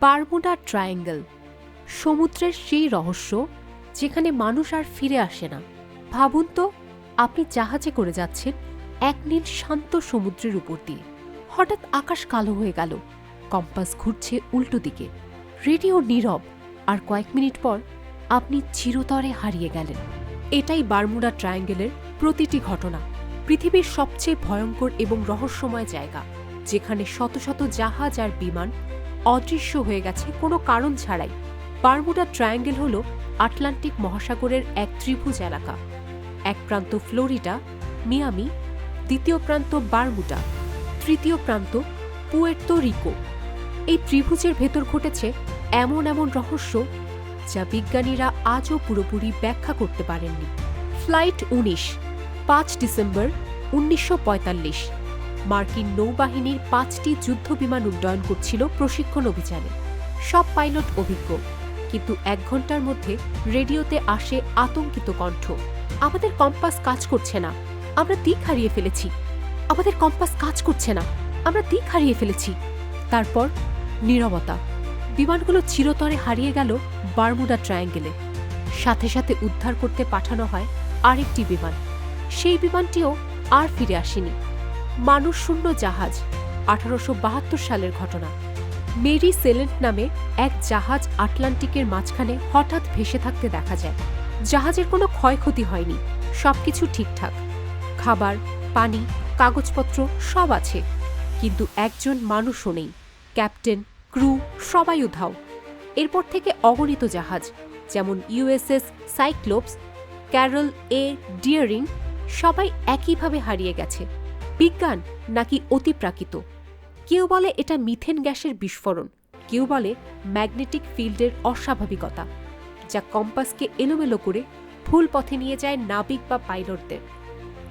Bermuda triangle, সমুদ্রের সেই রহস্য যেখানে মানুষ আর ফিরে আসে না। ভাবুন তো, আপনি জাহাজে করে যাচ্ছেন এক নীল শান্ত সমুদ্রের উপর দিয়ে। হঠাৎ আকাশ কালো হয়ে গেল, কম্পাস ঘুরছে উল্টো দিকে, রেডিও নীরব, আর কয়েক মিনিট পর আপনি চিরতরে হারিয়ে গেলেন। এটাই বারমুডা ট্রায়াঙ্গেলের প্রতিটি ঘটনা, পৃথিবীর সবচেয়ে ভয়ঙ্কর এবং রহস্যময় জায়গা, যেখানে শত শত জাহাজ আর বিমান অদৃশ্য হয়ে গেছে কোনো কারণ ছাড়াই। বারমুডা ট্রায়াঙ্গেল হল আটলান্টিক মহাসাগরের এক ত্রিভুজ এলাকা। এক প্রান্ত ফ্লোরিডা, মিয়ামি, দ্বিতীয় প্রান্ত বারমুডা, তৃতীয় প্রান্ত পুয়ের্তো রিকো। এই ত্রিভুজের ভেতর ঘটেছে এমন এমন রহস্য যা বিজ্ঞানীরা আজও পুরোপুরি ব্যাখ্যা করতে পারেননি। Flight ১৯, ৫ December ১৯৪৫। মার্কিন নৌবাহিনীর ৫টি যুদ্ধবিমান উড্ডয়ন করছিল প্রশিক্ষণ অভিযানে। সব পাইলট অভিজ্ঞ, কিন্তু ১ ঘন্টার মধ্যে রেডিওতে আসে আতঙ্কিত কণ্ঠ। আমাদের কম্পাস কাজ করছে না, আমরা দিক হারিয়ে ফেলেছি। আমাদের কম্পাস কাজ করছে না, আমরা দিক হারিয়ে ফেলেছি। তারপর নীরবতা। বিমানগুলো চিরতরে হারিয়ে গেল বারমুডা ট্রায়াঙ্গেলে। সাথে সাথে উদ্ধার করতে পাঠানো হয় আরেকটি বিমান। সেই বিমানটিও আর ফিরে আসেনি। মানুষ শূন্য জাহাজ। ১৮৭২ সালের ঘটনা। মেরি সেলেন্ট নামে এক জাহাজ আটলান্টিকের মাঝখানে হঠাৎ ভেসে থাকতে দেখা যায়। জাহাজের কোনো ক্ষয়ক্ষতি হয়নি, সবকিছু ঠিকঠাক, খাবার, পানি, কাগজপত্র সব আছে, কিন্তু একজন মানুষও নেই। ক্যাপ্টেন, ক্রু সবাই উধাও। এরপর থেকে অগণিত জাহাজ, যেমন ইউএসএস সাইক্লোপস, ক্যারল এ ডিয়ারিং, সবাই একইভাবে হারিয়ে গেছে। বিজ্ঞান নাকি অতিপ্রাকৃত? কেউ বলে এটা মিথেন গ্যাসের বিস্ফোরণ, কেউ বলে ম্যাগনেটিক ফিল্ডের অস্বাভাবিকতা, যা কম্পাসকে এলোমেলো করে ভুল পথে নিয়ে যায় নাবিক বা পাইলটদের।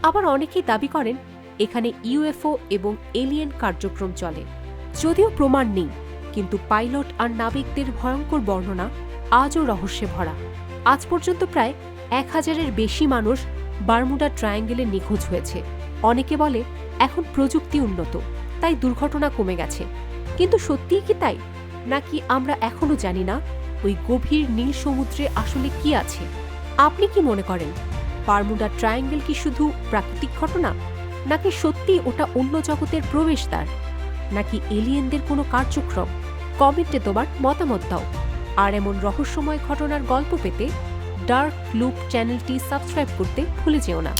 আবার অনেকেই দাবি করেন এখানে ইউএফও এবং এলিয়েন কার্যক্রম চলে। যদিও প্রমাণ নেই, কিন্তু পাইলট আর নাবিকদের ভয়ঙ্কর বর্ণনা আজও রহস্যে ভরা। আজ পর্যন্ত প্রায় ১,০০০-এর বেশি মানুষ বারমুডা ট্রায়াঙ্গেলে নিখোঁজ হয়েছে। অনেকে বলে এখন প্রযুক্তি উন্নত, তাই দুর্ঘটনা কমে গেছে। কিন্তু সত্যিই কি তাই, নাকি আমরা এখনো জানি না ওই গভীর নীল সমুদ্রে আসলে কি আছে? আপনি কি মনে করেন, বারমুডা ট্রায়াঙ্গেল কি শুধু প্রাকৃতিক ঘটনা, নাকি সত্যি ওটা অন্য জগতের প্রবেশদ্বার, নাকি এলিয়েনদের কোনো কার্যক্রম? কমেন্টে তোমার মতামত দাও। আর এমন রহস্যময় ঘটনার গল্প পেতে ডার্ক লুপ চ্যানেলটি সাবস্ক্রাইব করতে ভুলে যেও না।